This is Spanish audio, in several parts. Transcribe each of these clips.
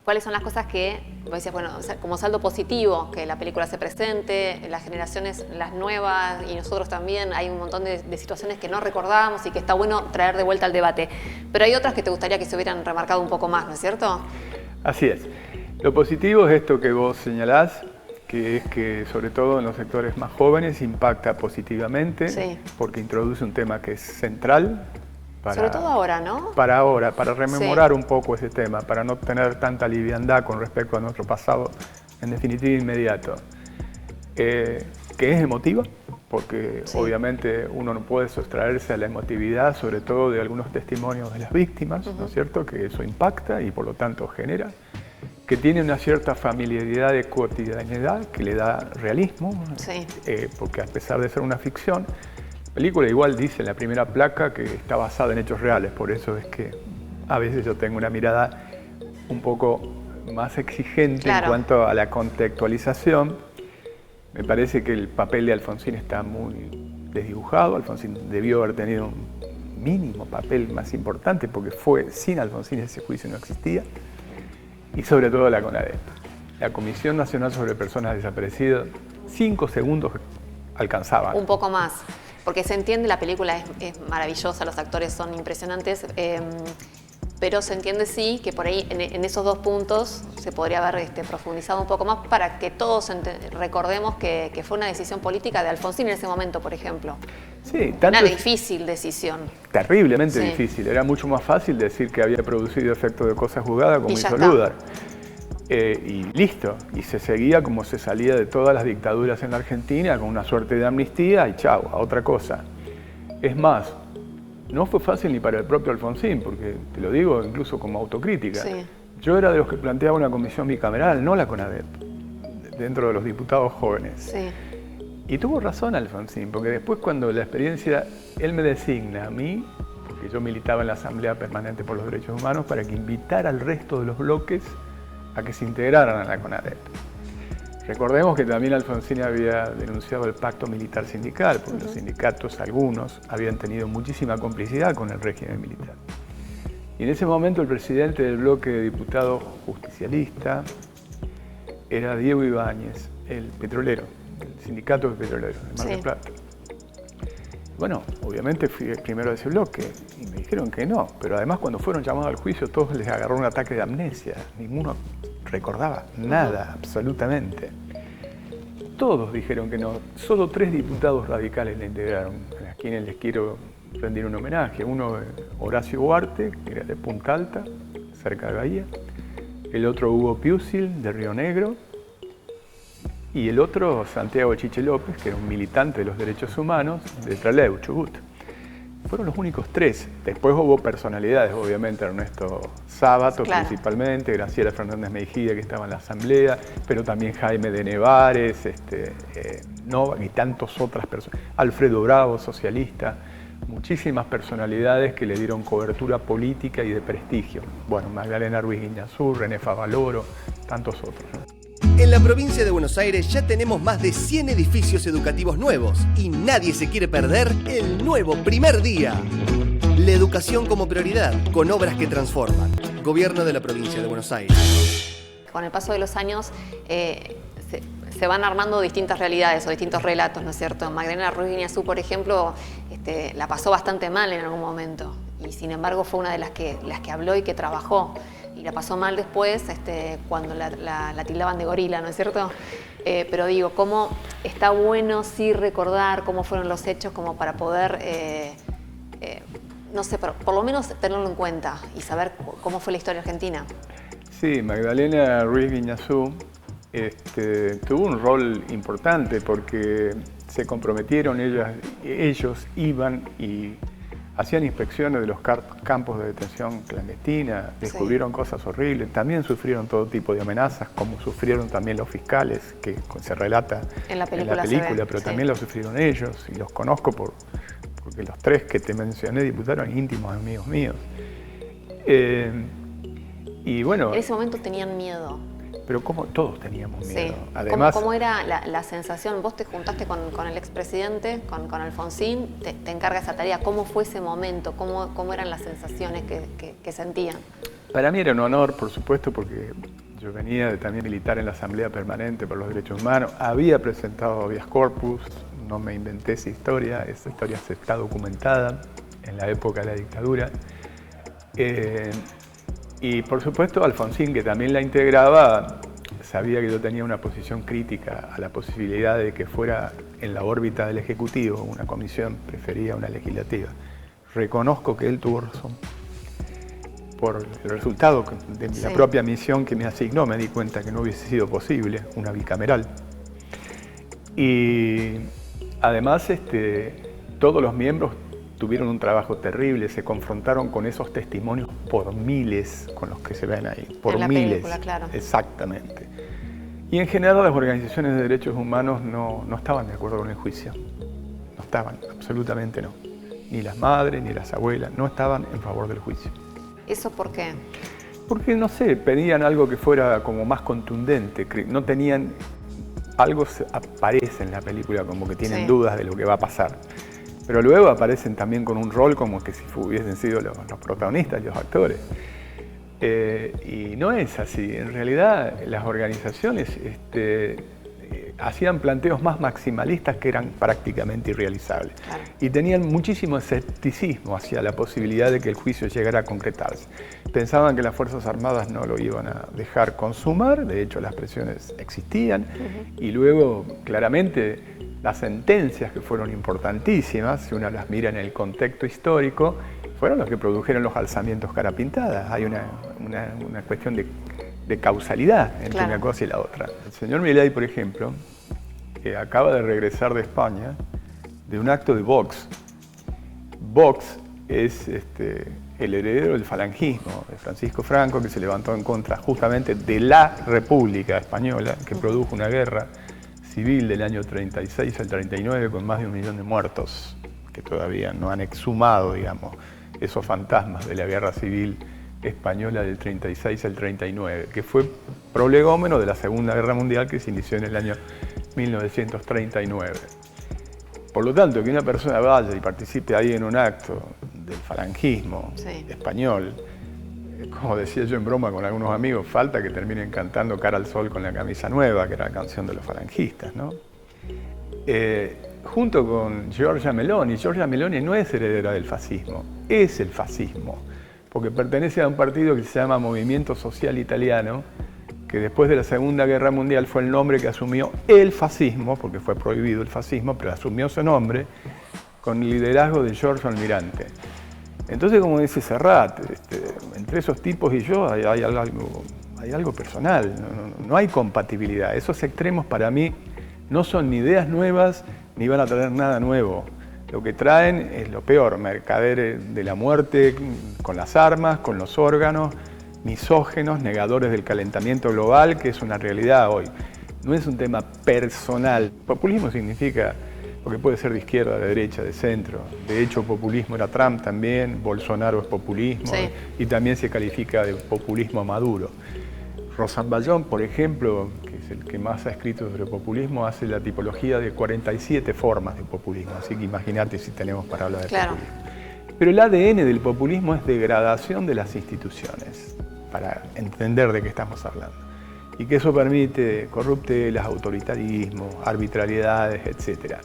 ¿cuáles son las cosas que, vos decías, bueno, o sea, como saldo positivo, que la película se presente, las generaciones, las nuevas y nosotros también, hay un montón de situaciones que no recordábamos y que está bueno traer de vuelta al debate. Pero hay otras que te gustaría que se hubieran remarcado un poco más, ¿no es cierto? Así es. Lo positivo es esto que vos señalás, que es que sobre todo en los sectores más jóvenes impacta positivamente, sí, porque introduce un tema que es central. Sobre todo ahora, ¿no? Para rememorar un poco ese tema, para no tener tanta liviandad con respecto a nuestro pasado, en definitiva inmediato. Que es emotiva, porque obviamente uno no puede sustraerse a la emotividad, sobre todo de algunos testimonios de las víctimas, ¿no es cierto? Que eso impacta y por lo tanto genera. Que tiene una cierta familiaridad de cotidianidad que le da realismo, porque a pesar de ser una ficción, la película igual dice en la primera placa que está basada en hechos reales, por eso es que a veces yo tengo una mirada un poco más exigente en cuanto a la contextualización. Me parece que el papel de Alfonsín está muy desdibujado. Alfonsín debió haber tenido un mínimo papel más importante porque sin Alfonsín ese juicio no existía. Y sobre todo la CONADEP, la Comisión Nacional sobre Personas Desaparecidas, 5 segundos alcanzaban. Un poco más. Porque se entiende, la película es maravillosa, los actores son impresionantes, pero se entiende sí que por ahí en esos 2 puntos se podría haber profundizado un poco más para que todos recordemos que fue una decisión política de Alfonsín en ese momento, por ejemplo. Sí, una difícil decisión. Terriblemente difícil. Era mucho más fácil decir que había producido efecto de cosa juzgada como hizo Ludar. Y listo, y se seguía como se salía de todas las dictaduras en la Argentina, con una suerte de amnistía y chau, a otra cosa. Es más, no fue fácil ni para el propio Alfonsín, porque te lo digo incluso como autocrítica. Yo era de los que planteaba una comisión bicameral, no la CONADEP, dentro de los diputados jóvenes. Y tuvo razón Alfonsín, porque después cuando la experiencia, él me designa a mí, porque yo militaba en la Asamblea Permanente por los Derechos Humanos, para que invitara al resto de los bloques a que se integraran a la CONADEP. Recordemos que también Alfonsín había denunciado el pacto militar sindical, porque los sindicatos, algunos, habían tenido muchísima complicidad con el régimen militar. Y en ese momento el presidente del bloque de diputados justicialista era Diego Ibáñez, el petrolero, el sindicato de petroleros de Mar del Plata. Bueno, obviamente fui el primero de ese bloque y me dijeron que no, pero además cuando fueron llamados al juicio todos les agarró un ataque de amnesia, ninguno recordaba nada, absolutamente. Todos dijeron que no, solo 3 diputados radicales le integraron, a quienes les quiero rendir un homenaje. Uno, Horacio Huarte, que era de Punta Alta, cerca de Bahía, el otro Hugo Piusil, de Río Negro, y el otro, Santiago Chiche López, que era un militante de los derechos humanos de Trelew, Chubut. Fueron los únicos 3. Después hubo personalidades, obviamente, Ernesto Sábato principalmente, Graciela Fernández Mejía, que estaba en la Asamblea, pero también Jaime de Nevares, Novak y tantas otras personas. Alfredo Bravo, socialista. Muchísimas personalidades que le dieron cobertura política y de prestigio. Bueno, Magdalena Ruiz Guiñazú, René Favaloro, tantos otros, ¿no? En la provincia de Buenos Aires ya tenemos más de 100 edificios educativos nuevos y nadie se quiere perder el nuevo primer día. La educación como prioridad, con obras que transforman. Gobierno de la provincia de Buenos Aires. Con el paso de los años se van armando distintas realidades o distintos relatos, ¿no es cierto? Magdalena Ruiz Guiñazú, por ejemplo, la pasó bastante mal en algún momento y sin embargo fue una de las que habló y que trabajó. Y la pasó mal después cuando la tildaban de gorila, ¿no es cierto? Pero digo, cómo está bueno sí recordar cómo fueron los hechos como para poder, no sé, por lo menos tenerlo en cuenta y saber cómo fue la historia argentina. Sí, Magdalena Ruiz Guiñazú tuvo un rol importante porque se comprometieron, ellos iban y hacían inspecciones de los campos de detención clandestina, descubrieron cosas horribles, también sufrieron todo tipo de amenazas, como sufrieron también los fiscales, que se relata en la película pero también lo sufrieron ellos, y los conozco porque los 3 que te mencioné, diputados, íntimos amigos míos. Y bueno, en ese momento tenían miedo. Pero como todos teníamos miedo. Además, ¿Cómo era la sensación? Vos te juntaste con el expresidente, con Alfonsín, te encarga esa tarea. ¿Cómo fue ese momento? ¿Cómo eran las sensaciones que sentían? Para mí era un honor, por supuesto, porque yo venía de también militar en la Asamblea Permanente por los Derechos Humanos, había presentado habeas corpus, no me inventé esa historia se está documentada en la época de la dictadura. Y por supuesto Alfonsín, que también la integraba, sabía que yo tenía una posición crítica a la posibilidad de que fuera en la órbita del Ejecutivo una comisión, prefería una legislativa. Reconozco que él tuvo razón. Por el resultado de la propia misión que me asignó, me di cuenta que no hubiese sido posible una bicameral. Y además todos los miembros tuvieron un trabajo terrible, se confrontaron con esos testimonios por miles con los que se ven ahí, por miles. Película, claro. Exactamente. Y en general las organizaciones de derechos humanos no estaban de acuerdo con el juicio. No estaban, absolutamente no. Ni las madres, ni las abuelas, no estaban en favor del juicio. ¿Eso por qué? Porque, no sé, pedían algo que fuera como más contundente, no tenían... Algo aparece en la película como que tienen dudas de lo que va a pasar. Pero luego aparecen también con un rol como que si hubiesen sido los protagonistas, los actores. Y no es así. En realidad las organizaciones hacían planteos más maximalistas que eran prácticamente irrealizables. Claro. Y tenían muchísimo escepticismo hacia la posibilidad de que el juicio llegara a concretarse. Pensaban que las Fuerzas Armadas no lo iban a dejar consumar, de hecho las presiones existían, y luego claramente las sentencias, que fueron importantísimas, si uno las mira en el contexto histórico, fueron los que produjeron los alzamientos cara pintada. Hay una cuestión de causalidad entre una cosa y la otra. El señor Milei, por ejemplo, que acaba de regresar de España de un acto de Vox. Vox es el heredero del falangismo, de Francisco Franco, que se levantó en contra justamente de la República Española, que produjo una guerra civil del año 36 al 39 con más de 1 millón de muertos, que todavía no han exhumado, digamos, esos fantasmas de la guerra civil española del 36 al 39, que fue prolegómeno de la Segunda Guerra Mundial que se inició en el año 1939. Por lo tanto, que una persona vaya y participe ahí en un acto del falangismo español, como decía yo en broma con algunos amigos, falta que terminen cantando Cara al Sol con la camisa nueva, que era la canción de los falangistas, ¿no? Junto con Giorgia Meloni. Giorgia Meloni no es heredera del fascismo, es el fascismo, porque pertenece a un partido que se llama Movimiento Social Italiano, que después de la Segunda Guerra Mundial fue el nombre que asumió el fascismo, porque fue prohibido el fascismo, pero asumió ese nombre con el liderazgo de Giorgio Almirante. Entonces, como dice Serrat, entre esos tipos y yo hay algo personal, no hay compatibilidad. Esos extremos para mí no son ni ideas nuevas ni van a traer nada nuevo. Lo que traen es lo peor, mercaderes de la muerte con las armas, con los órganos, misógenos, negadores del calentamiento global, que es una realidad hoy. No es un tema personal. Populismo significa, porque puede ser de izquierda, de derecha, de centro. De hecho, populismo era Trump también, Bolsonaro es populismo, y también se califica de populismo Maduro. Rosanballón, por ejemplo, que es el que más ha escrito sobre populismo, hace la tipología de 47 formas de populismo, así que imagínate si tenemos para hablar de populismo. Pero el ADN del populismo es degradación de las instituciones, para entender de qué estamos hablando. Y que eso permite corruptelas, autoritarismos, arbitrariedades, etc.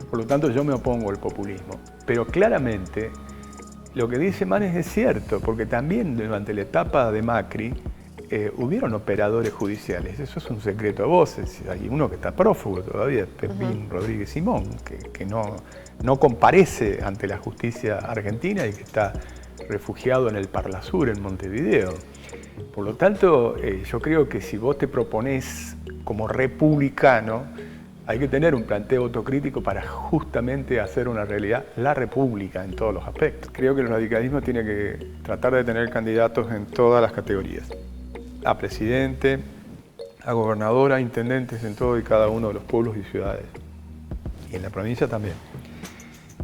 Por lo tanto, yo me opongo al populismo. Pero claramente, lo que dice Manes es cierto, porque también durante la etapa de Macri, hubieron operadores judiciales, eso es un secreto a voces. Hay uno que está prófugo todavía, Pepín Rodríguez Simón, que no comparece ante la justicia argentina y que está refugiado en el Parlasur, en Montevideo. Por lo tanto, yo creo que si vos te proponés como republicano, hay que tener un planteo autocrítico para justamente hacer una realidad la república en todos los aspectos. Creo que el radicalismo tiene que tratar de tener candidatos en todas las categorías. A presidente, a gobernador, a intendentes en todo y cada uno de los pueblos y ciudades. Y en la provincia también.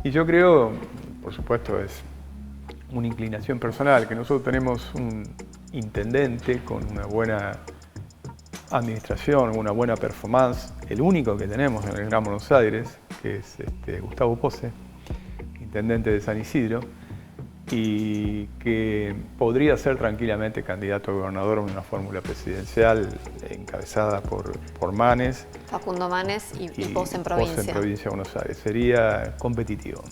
Y yo creo, por supuesto, es una inclinación personal, que nosotros tenemos un intendente con una buena administración, una buena performance, el único que tenemos en el Gran Buenos Aires, que es Gustavo Pose, intendente de San Isidro, y que podría ser tranquilamente candidato a gobernador en una fórmula presidencial encabezada por Manes. Facundo Manes y Pos en provincia. Pos en provincia de Buenos Aires. Sería competitivo.